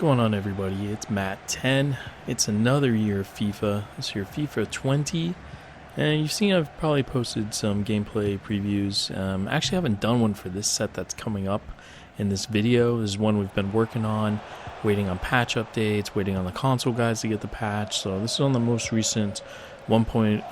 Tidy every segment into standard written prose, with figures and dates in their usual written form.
going on, everybody? It's Matt 10. It's another year of FIFA. It's your FIFA 20. And you've seen I've probably posted some gameplay previews. I actually haven't done one for this set that's coming up in this video. This is one we've been working on, waiting on patch updates, waiting on the console guys to get the patch. So this is on the most recent 1.08,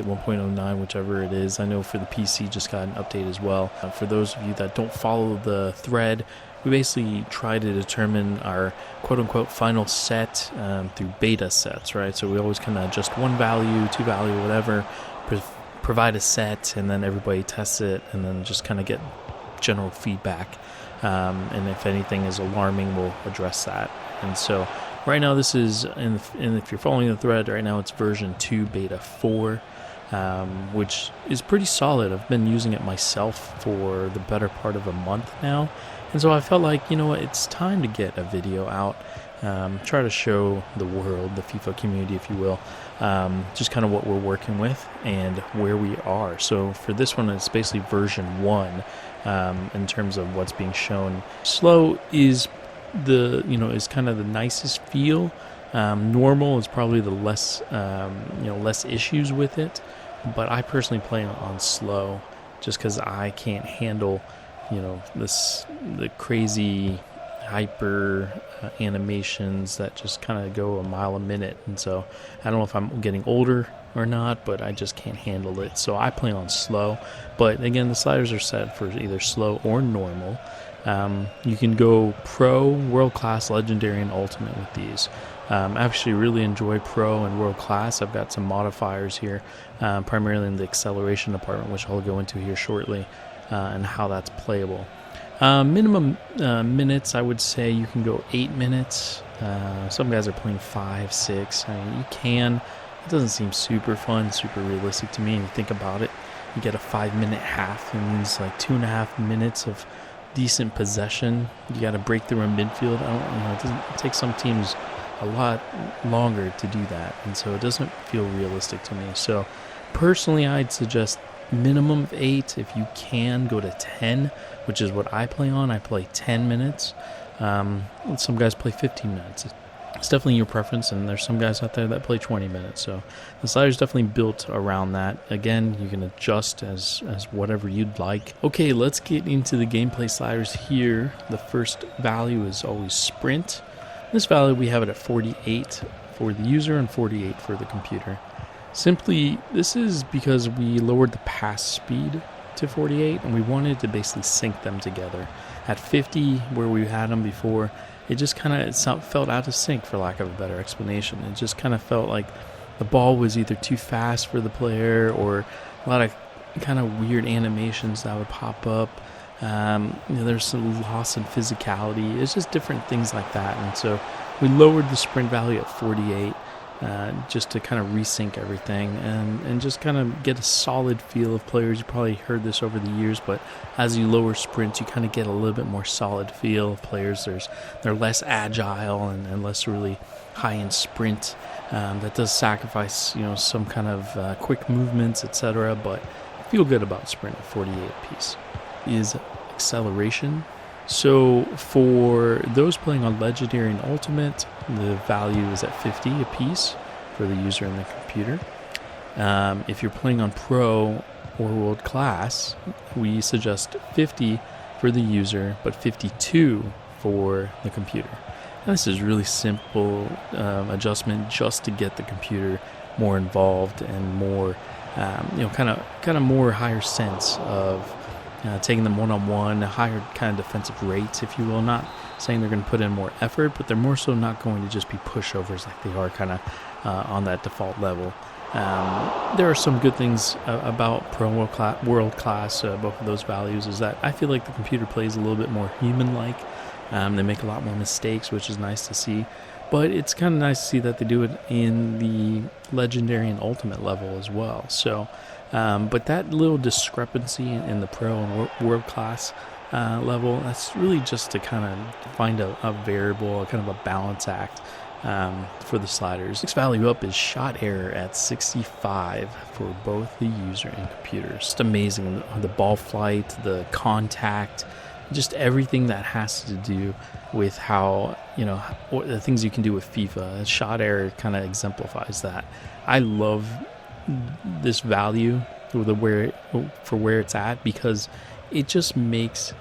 1.09, whichever it is. I know for the PC just got an update as well. For those of you that don't follow the thread, we basically try to determine our quote-unquote final set through beta sets, right? So we always kind of adjust one value, two value, whatever, provide a set, and then everybody tests it, and then just kind of get general feedback. And if anything is alarming, we'll address that. And so right now this is, and if you're following the thread, right now it's version 2 beta 4. Which is pretty solid. I've been using it myself for the better part of a month now, and so I felt like, you know what, it's time to get a video out, try to show the world, the FIFA community, if you will, just kind of what we're working with and where we are. So for this one, it's basically version 1 in terms of what's being shown. Slow is is kind of the nicest feel. Normal is probably the less issues with it, but I personally play on slow just because I can't handle, the crazy hyper animations that just kind of go a mile a minute. And so I don't know if I'm getting older or not, but I just can't handle it. So I play on slow. But again, the sliders are set for either slow or normal. You can go Pro, World Class, Legendary, and Ultimate with these. I actually really enjoy Pro and World Class. I've got some modifiers here, primarily in the acceleration department, which I'll go into here shortly, and how that's playable. Minimum minutes, I would say you can go 8 minutes. Some guys are playing 5, 6. I mean, you can. It doesn't seem super fun, super realistic to me. And you think about it, you get a 5-minute half. It means like 2.5 minutes of decent possession. You got to break through a midfield. It takes some teams a lot longer to do that, and so it doesn't feel realistic to me. So personally, I'd suggest minimum of 8. If you can, go to 10, which is what I play on. I play 10 minutes. Some guys play 15 minutes. It's definitely your preference, and there's some guys out there that play 20 minutes. So the slider's definitely built around that. Again, you can adjust as whatever you'd like. Okay, let's get into the gameplay sliders here. The first value is always sprint. This value, we have it at 48 for the user and 48 for the computer. Simply, this is because we lowered the pass speed to 48, and we wanted to basically sync them together. At 50, where we had them before, it just kind of felt out of sync, for lack of a better explanation. It just kind of felt like the ball was either too fast for the player, or a lot of kind of weird animations that would pop up. There's some loss in physicality. It's just different things like that. And so we lowered the sprint value at 48 just to kind of resync everything and just kind of get a solid feel of players. You probably heard this over the years, but as you lower sprints, you kind of get a little bit more solid feel of players. They're less agile and less really high in sprint. That does sacrifice some kind of quick movements, etc. But I feel good about sprint at 48 apiece. Is acceleration. So for those playing on Legendary and Ultimate, the value is at 50 apiece for the user and the computer. If you're playing on Pro or World Class, we suggest 50 for the user, but 52 for the computer. Now, this is really simple adjustment just to get the computer more involved and more, kind of more higher sense of taking them one-on-one, a higher kind of defensive rates, if you will. Not saying they're going to put in more effort, but they're more so not going to just be pushovers like they are kind of on that default level. There are some good things about Pro and World Class, both of those values, is that I feel like the computer plays a little bit more human-like. They make a lot more mistakes, which is nice to see. But it's kind of nice to see that they do it in the Legendary and Ultimate level as well. So, but that little discrepancy in the Pro and World Class level, that's really just to kind of find a variable, a kind of a balance act for the sliders. Next value up is shot error at 65 for both the user and computer. Just amazing. The ball flight, the contact, just everything that has to do with how, the things you can do with FIFA. Shot error kind of exemplifies that. I love this value for where it's at, because it just makes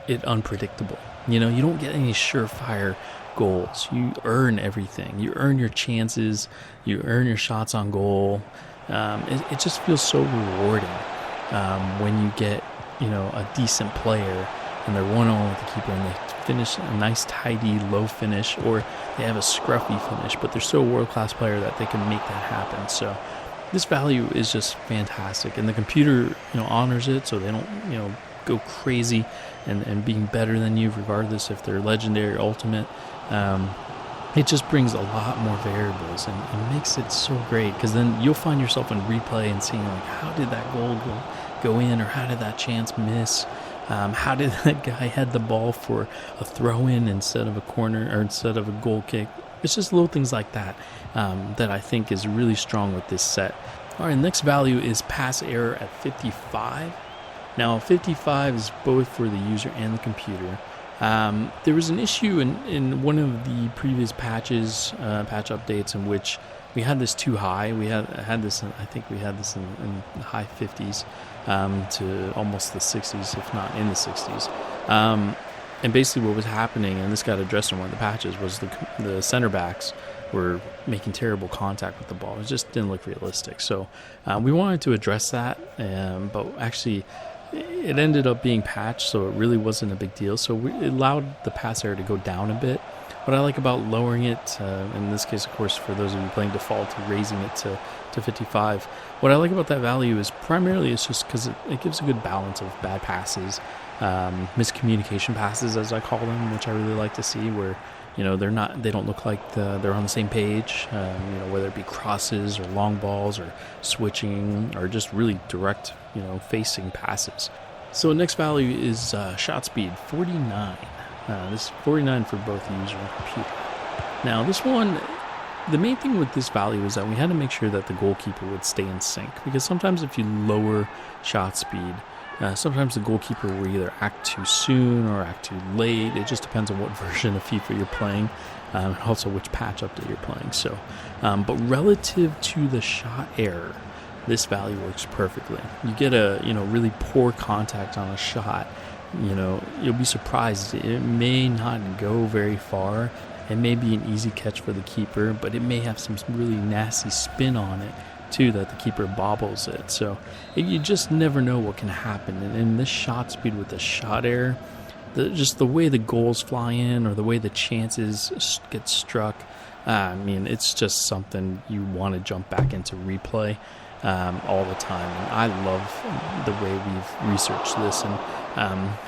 it unpredictable. You don't get any surefire goals. You earn everything. You earn your chances. You earn your shots on goal. It just feels so rewarding when you get, a decent player and they're 1-on-1 with the keeper and they finish a nice, tidy, low finish, or they have a scruffy finish, but they're still a world-class player that they can make that happen. So this value is just fantastic, and the computer, honors it, so they don't, go crazy and being better than you, regardless if they're legendary or ultimate. It just brings a lot more variables and makes it so great, because then you'll find yourself in replay and seeing, like, how did that goal go in, or how did that chance miss? How did that guy head the ball for a throw-in instead of a corner, or instead of a goal kick? It's just little things like that that I think is really strong with this set. All right, next value is pass error at 55. Now, 55 is both for the user and the computer. There was an issue in one of the previous patch updates, in which we had this too high. We had this, I think we had this in the high 50s to almost the 60s, if not in the 60s. And basically what was happening, and this got addressed in one of the patches, was the center backs were making terrible contact with the ball. It just didn't look realistic. So we wanted to address that, but actually it ended up being patched, so it really wasn't a big deal. So it allowed the pass error to go down a bit. What I like about lowering it, in this case, of course, for those of you playing default, raising it to 55, what I like about that value is primarily it's just because it gives a good balance of bad passes, miscommunication passes, as I call them, which I really like to see, where they don't look like they're on the same page, whether it be crosses or long balls or switching or just really direct, facing passes. So next value is shot speed, 49. This is 49 for both the user and computer. Now this one, the main thing with this value is that we had to make sure that the goalkeeper would stay in sync, because sometimes if you lower shot speed, sometimes the goalkeeper will either act too soon or act too late. It just depends on what version of FIFA you're playing, and also which patch update you're playing. So, but relative to the shot error, this value works perfectly. You get a really poor contact on a shot, you'll be surprised. It may not go very far. It may be an easy catch for the keeper, but it may have some really nasty spin on it too, that the keeper bobbles it. So you just never know what can happen. And in this shot speed with the shot error, just the way the goals fly in, or the way the chances get struck, it's just something you want to jump back into replay all the time. And I love the way we've researched this and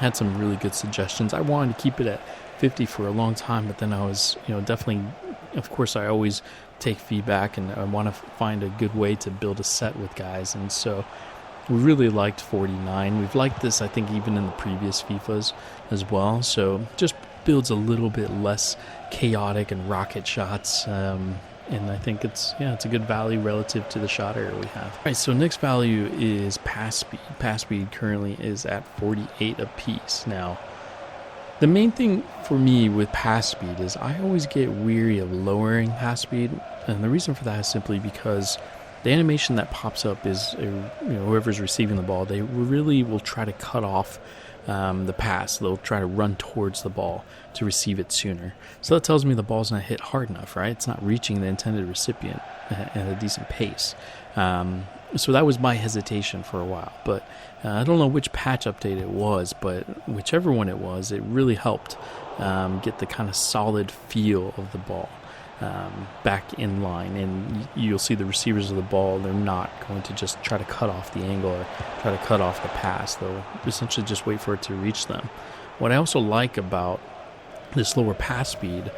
had some really good suggestions. I wanted to keep it at 50 for a long time, but then I was definitely, of course, I always take feedback, and I want to find a good way to build a set with guys. And so we really liked 49. We've liked this, I think, even in the previous FIFAs as well. So just builds a little bit less chaotic and rocket shots. And I think it's a good value relative to the shot error we have. All right, so next value is pass speed. Pass speed currently is at 48 apiece. Now, the main thing for me with pass speed is I always get weary of lowering pass speed, and the reason for that is simply because the animation that pops up is whoever's receiving the ball, they really will try to cut off the pass. They'll try to run towards the ball to receive it sooner. So that tells me the ball's not hit hard enough, right? It's not reaching the intended recipient at a decent pace. So that was my hesitation for a while, but I don't know which patch update it was, but whichever one it was, it really helped get the kind of solid feel of the ball back in line. And you'll see the receivers of the ball, they're not going to just try to cut off the angle or try to cut off the pass. They'll essentially just wait for it to reach them. What I also like about this lower pass speed,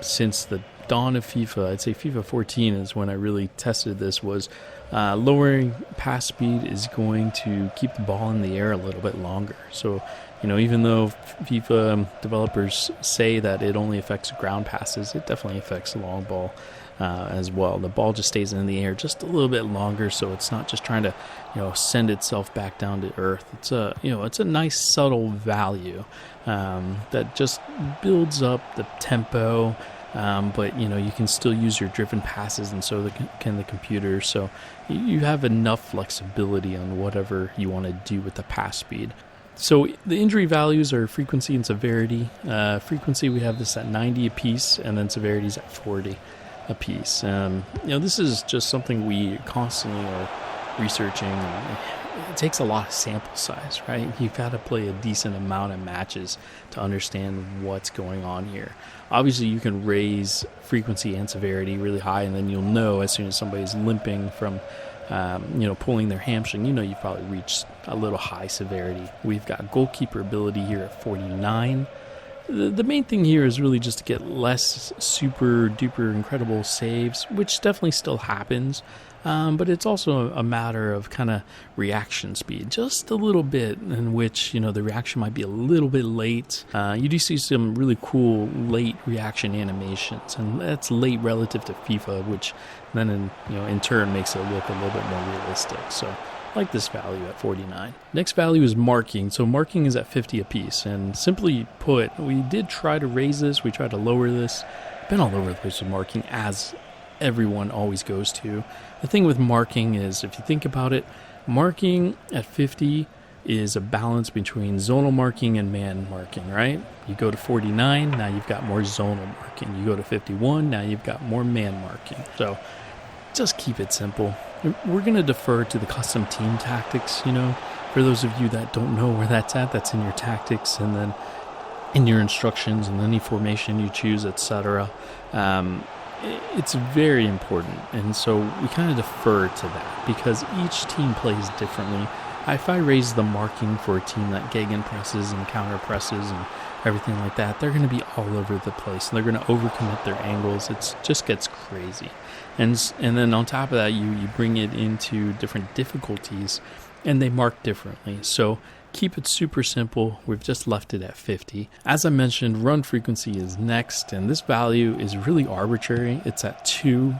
since the dawn of FIFA, I'd say FIFA 14 is when I really tested this, was lowering pass speed is going to keep the ball in the air a little bit longer. So, even though FIFA developers say that it only affects ground passes, it definitely affects long ball as well. The ball just stays in the air just a little bit longer, so it's not just trying to, send itself back down to earth. It's a nice subtle value that just builds up the tempo. But you can still use your driven passes, and so can the computer. So you have enough flexibility on whatever you want to do with the pass speed. So the injury values are frequency and severity. Frequency, we have this at 90 apiece, and then severity is at 40 apiece. This is just something we constantly are researching. It takes a lot of sample size, right? You've got to play a decent amount of matches to understand what's going on here. Obviously, you can raise frequency and severity really high, and then you'll know as soon as somebody's limping from pulling their hamstring, you've probably reached a little high severity. We've got goalkeeper ability here at 49. The main thing here is really just to get less super duper incredible saves, which definitely still happens. But it's also a matter of kind of reaction speed, just a little bit, in which, the reaction might be a little bit late. You do see some really cool late reaction animations, and that's late relative to FIFA, which then in turn makes it look a little bit more realistic. So I like this value at 49. Next value is marking. So marking is at 50 apiece, and simply put, we did try to raise this, we tried to lower this. Been all over the place with marking, as everyone always goes to. The thing with marking is, if you think about it, marking at 50 is a balance between zonal marking and man marking, right? You go to 49, now you've got more zonal marking. You go to 51, now you've got more man marking. So just keep it simple. We're going to defer to the custom team tactics, for those of you that don't know where that's at, that's in your tactics and then in your instructions and any formation you choose, etc. It's very important, and so we kind of defer to that because each team plays differently. If I raise the marking for a team that gegen presses and counter presses and everything like that, they're going to be all over the place, and they're going to overcommit their angles. It just gets crazy. And then on top of that, you bring it into different difficulties, and they mark differently. So keep it super simple. We've just left it at 50. As I mentioned, run frequency is next, and this value is really arbitrary. It's at 2.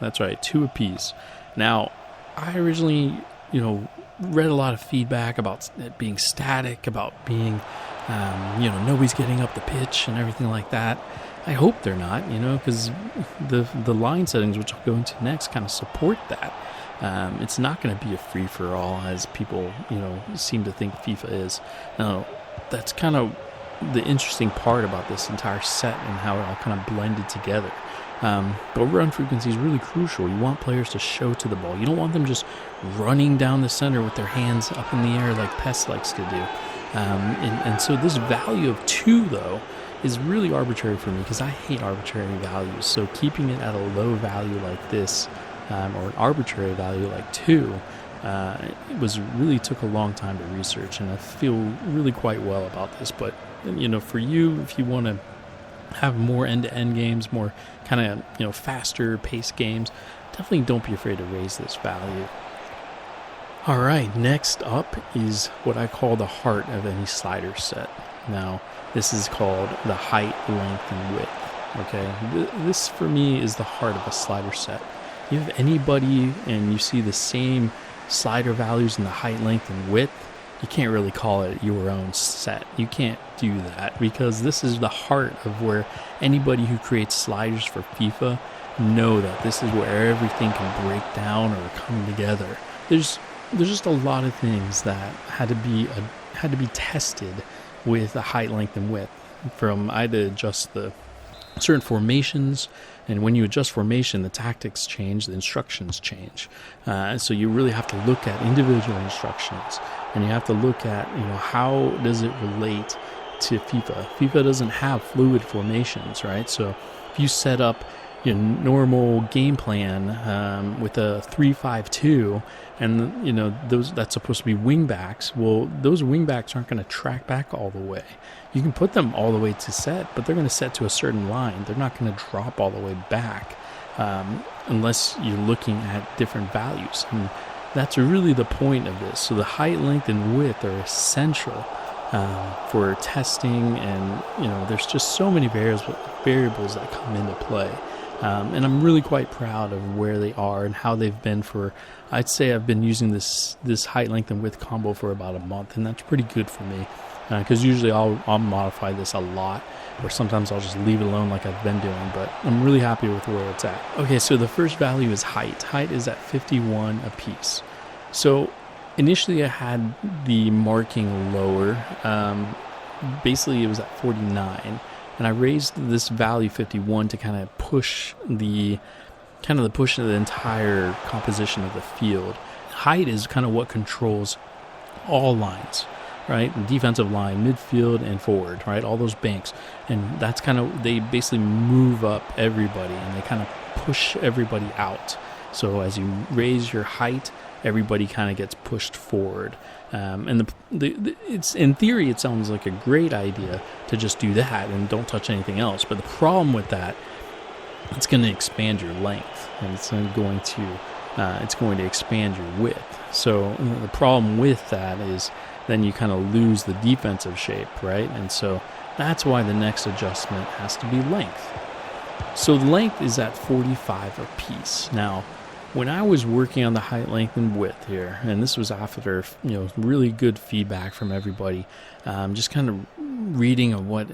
That's right, 2 apiece. Now, I originally, read a lot of feedback about it being static, about being, nobody's getting up the pitch and everything like that. I hope they're not, because the line settings, which I'll go into next, kind of support that. It's not going to be a free-for-all as people, seem to think FIFA is. Now, that's kind of the interesting part about this entire set and how it all kind of blended together. But run frequency is really crucial. You want players to show to the ball. You don't want them just running down the center with their hands up in the air like Pest likes to do. And so this value of 2, though, is really arbitrary for me because I hate arbitrary values. So keeping it at a low value like this, or an arbitrary value like 2, it really took a long time to research, and I feel really quite well about this. But for you, if you want to have more end-to-end games, more kind of faster paced games, definitely don't be afraid to raise this value. All right, next up is what I call the heart of any slider set. Now, this is called the height, length, and width. Okay, this for me is the heart of a slider set. You have anybody and you see the same slider values in the height, length, and width, you can't really call it your own set. You can't do that because this is the heart of where anybody who creates sliders for FIFA know that this is where everything can break down or come together. There's just a lot of things that had to be tested with the height, length, and width. I had to adjust the certain formations, and when you adjust formation, the tactics change, the instructions change. So you really have to look at individual instructions, and you have to look at how does it relate to FIFA. FIFA doesn't have fluid formations, right? So if you set up your normal game plan with a 3-5-2, and that's supposed to be wing backs. Well, those wing backs aren't going to track back all the way. You can put them all the way to set, but they're going to set to a certain line. They're not going to drop all the way back unless you're looking at different values. And that's really the point of this. So the height, length, and width are essential for testing, and there's just so many variables that come into play. And I'm really quite proud of where they are and how they've been for, I'd say I've been using this height, length, and width combo for about a month, and that's pretty good for me. Because usually I'll modify this a lot, or sometimes I'll just leave it alone like I've been doing, but I'm really happy with where it's at. Okay, so the first value is height. Height is at 51 apiece. So initially I had the marking lower. Basically it was at 49, and I raised this value 51 to kind of push the entire composition of the field. Height is kind of what controls all lines, right? The defensive line, midfield, and forward, right? All those banks. And that's kind of, they basically move up everybody and they kind of push everybody out. So as you raise your height, everybody kind of gets pushed forward. And it's, in theory, it sounds like a great idea to just do that and don't touch anything else. But the problem with that, it's going to expand your length, and it's going to expand your width. So the problem with that is then you kind of lose the defensive shape, right? And so that's why the next adjustment has to be length. So the length is at 45 apiece. Now, when I was working on the height, length, and width here, and this was after really good feedback from everybody, just kind of reading of what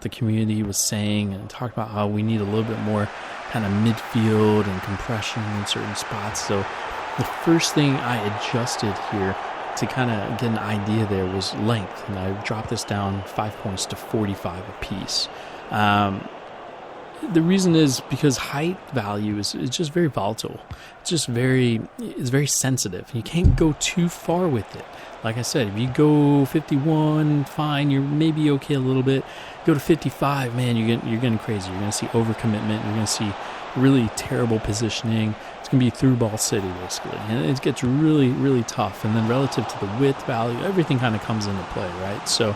the community was saying and talk about how we need a little bit more kind of midfield and compression in certain spots. So the first thing I adjusted here to kind of get an idea there was length, and I dropped this down 5 points to 45 apiece. The reason is because height value is just very volatile. It's very sensitive. You can't go too far with it. Like I said, if you go 51, fine, you're maybe okay a little bit. Go to 55, man, you're getting crazy. You're going to see overcommitment. You're going to see really terrible positioning. It's going to be through ball city, basically. And it gets really, really tough. And then relative to the width value, everything kind of comes into play, right? So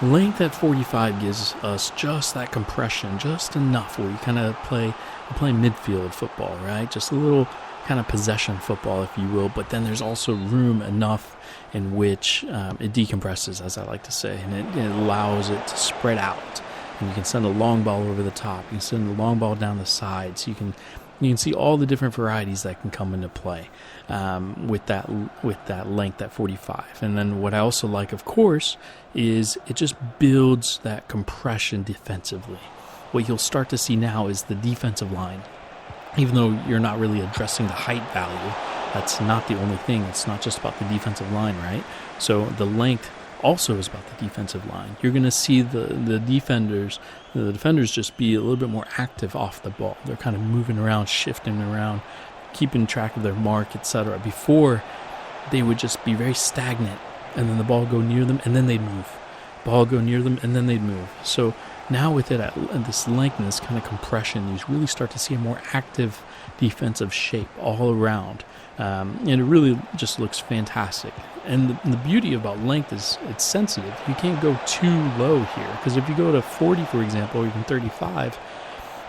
length at 45 gives us just that compression, just enough where you kind of play midfield football, right? Just a little kind of possession football, if you will. But then there's also room enough in which it decompresses, as I like to say, and it allows it to spread out. And you can send a long ball over the top. You can send a long ball down the side. So you can see all the different varieties that can come into play with that length at 45. And then what I also like, of course, is it just builds that compression defensively. What you'll start to see now is the defensive line. Even though you're not really addressing the height value, that's not the only thing. It's not just about the defensive line, right? So the length also is about the defensive line. You're going to see the defenders just be a little bit more active off the ball. They're kind of moving around, shifting around, keeping track of their mark, etc. Before, they would just be very stagnant, and then the ball go near them, and then they'd move. Ball go near them, and then they'd move. So now with it at this length and this kind of compression, you really start to see a more active defensive shape all around. And it really just looks fantastic. And the beauty about length is it's sensitive. You can't go too low here, because if you go to 40, for example, or even 35,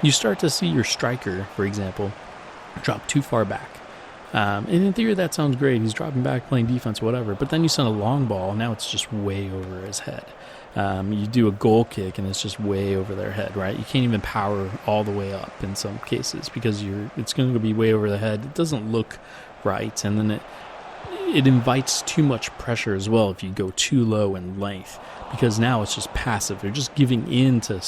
you start to see your striker, for example, drop too far back. And in theory, that sounds great. He's dropping back, playing defense, whatever. But then you send a long ball, now it's just way over his head. You do a goal kick, and it's just way over their head, right? You can't even power all the way up in some cases because it's going to be way over the head. It doesn't look right, and then it invites too much pressure as well if you go too low in length, because now it's just passive. You're just giving in to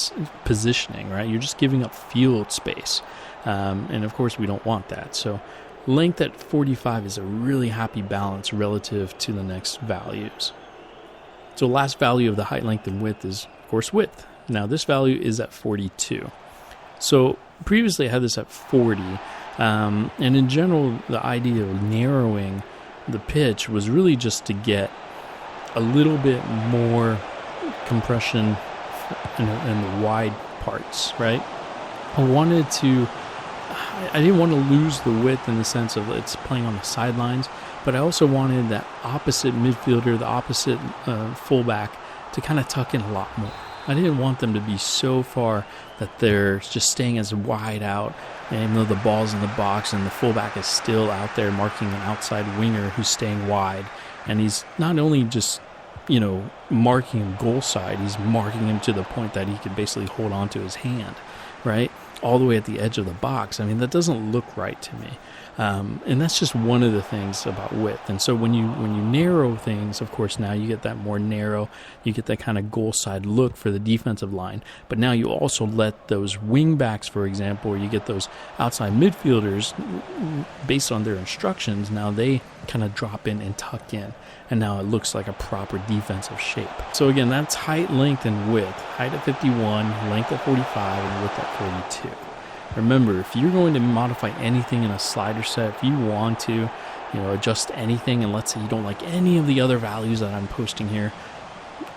positioning, right? You're just giving up field space, and of course we don't want that. So length at 45 is a really happy balance relative to the next values. So last value of the height, length, and width is, of course, width. Now this value is at 42. So previously I had this at 40, and in general the idea of narrowing the pitch was really just to get a little bit more compression in the wide parts, right? I didn't want to lose the width in the sense of it's playing on the sidelines, but I also wanted that opposite midfielder, the opposite fullback, to kind of tuck in a lot more. I didn't want them to be so far that they're just staying as wide out, and even though the ball's in the box and the fullback is still out there marking an outside winger who's staying wide, and he's not only just marking him goal side, he's marking him to the point that he could basically hold on to his hand, right? all the way at the edge of the box. I mean, that doesn't look right to me. And that's just one of the things about width. And so when you narrow things, of course, now you get that more narrow, you get that kind of goal side look for the defensive line. But now you also let those wing backs, for example, or you get those outside midfielders, based on their instructions, now they kind of drop in and tuck in. And now it looks like a proper defensive shape. So again, that's height, length, and width. Height at 51, length at 45, and width at 42. Remember, if you're going to modify anything in a slider set, if you want to, adjust anything, and let's say you don't like any of the other values that I'm posting here,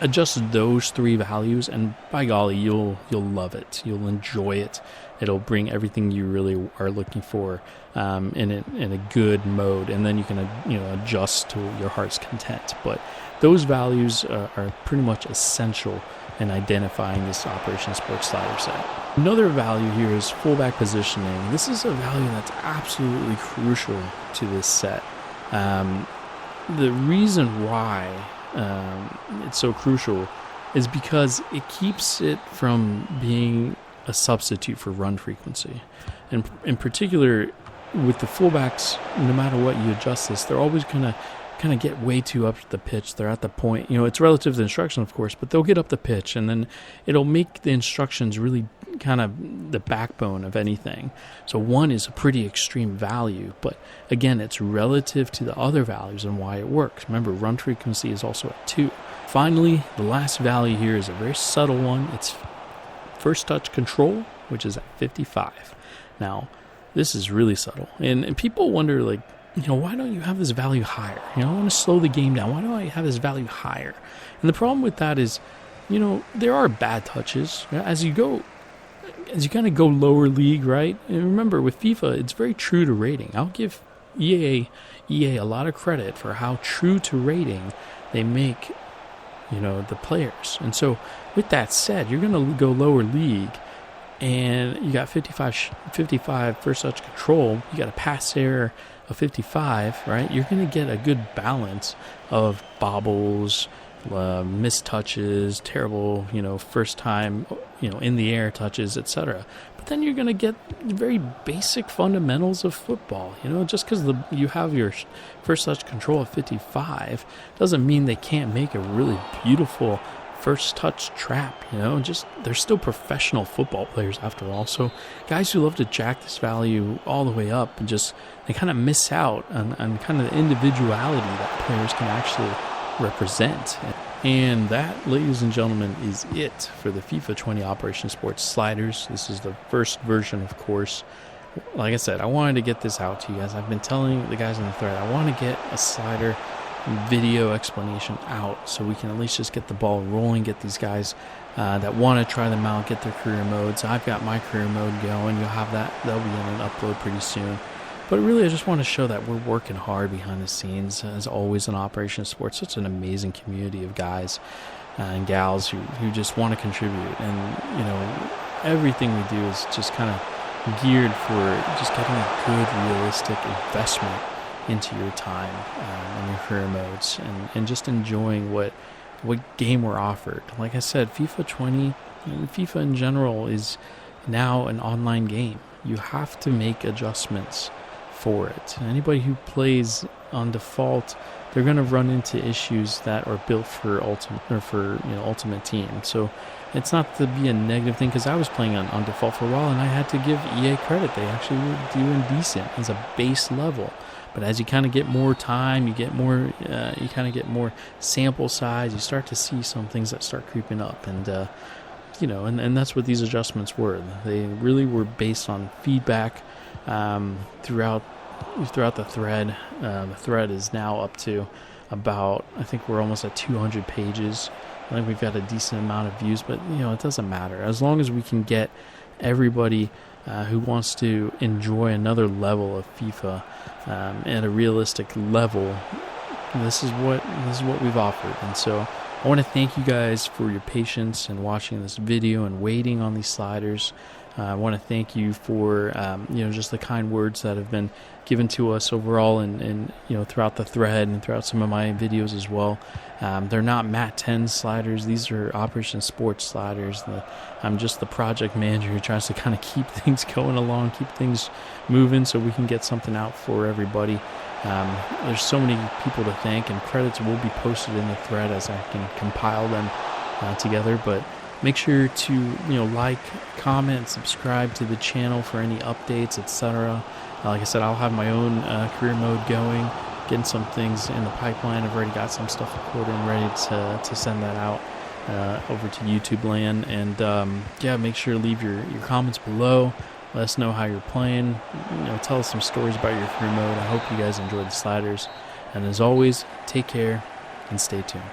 adjust those 3 values, and by golly, you'll love it. You'll enjoy it. It'll bring everything you really are looking for in a good mode, and then you can adjust to your heart's content. But those values are pretty much essential in identifying this Operation Sports slider set. Another value here is fullback positioning. This is a value that's absolutely crucial to this set. The reason why it's so crucial is because it keeps it from being a substitute for run frequency. And in particular, with the fullbacks, no matter what you adjust this, they're always going to kind of get way too up the pitch. They're at the point, it's relative to the instruction, of course, but they'll get up the pitch, and then it'll make the instructions really kind of the backbone of anything. So 1 is a pretty extreme value, but again, it's relative to the other values and why it works. Remember, run frequency is also at 2. Finally, the last value here is a very subtle one. It's first touch control, which is at 55. Now, this is really subtle, and people wonder, like, why don't you have this value higher? I want to slow the game down. Why don't I have this value higher? And the problem with that is, there are bad touches. As you kind of go lower league, right? And remember, with FIFA, it's very true to rating. I'll give EA a lot of credit for how true to rating they make, the players. And so, with that said, you're going to go lower league, and you got 55 first touch control. You got a pass error of 55, right? You're going to get a good balance of bobbles, missed touches, terrible, first time, in the air touches, etc. But then you're going to get very basic fundamentals of football. Just because you have your first touch control of 55 doesn't mean they can't make a really beautiful first touch trap. They're still professional football players after all. So guys who love to jack this value all the way up, and they kind of miss out on kind of the individuality that players can actually represent. And that, ladies and gentlemen, is it for the FIFA 20 Operation Sports sliders. This is the first version, of course. Like I said, I wanted to get this out to you guys. I've been telling the guys in the thread, I want to get a slider video explanation out so we can at least just get the ball rolling, get these guys that want to try them out, get their career modes. I've got my career mode going. You'll have that. They'll be in an upload pretty soon. But really, I just want to show that we're working hard behind the scenes. As always in Operation Sports, such an amazing community of guys and gals who just want to contribute. And, everything we do is just kind of geared for just getting a good, realistic investment into your time and your career modes, and just enjoying what game we're offered. Like I said, FIFA 20 and FIFA in general is now an online game. You have to make adjustments for it. Anybody who plays on default, they're going to run into issues that are built for Ultimate Team. So it's not to be a negative thing, because I was playing on default for a while, and I had to give EA credit. They actually were doing decent as a base level. But as you kind of get more time, you kind of get more sample size, you start to see some things that start creeping up. And, and that's what these adjustments were. They really were based on feedback throughout the thread. The thread is now up to about, I think we're almost at 200 pages. I think we've got a decent amount of views, but, it doesn't matter. As long as we can get everybody who wants to enjoy another level of FIFA at a realistic level, this is what we've offered. And so I want to thank you guys for your patience in watching this video and waiting on these sliders. I want to thank you for just the kind words that have been given to us overall, and throughout the thread and throughout some of my videos as well. They're not Mat 10 sliders; these are Operation Sports sliders. I'm just the project manager who tries to kind of keep things going along, keep things moving, so we can get something out for everybody. There's so many people to thank, and credits will be posted in the thread as I can compile them together. But make sure to like, comment, subscribe to the channel for any updates, etc. Like I said, I'll have my own career mode going, getting some things in the pipeline. I've already got some stuff recorded and ready to send that out over to YouTube land. And make sure to leave your comments below. Let us know how you're playing. Tell us some stories about your career mode. I hope you guys enjoyed the sliders. And as always, take care and stay tuned.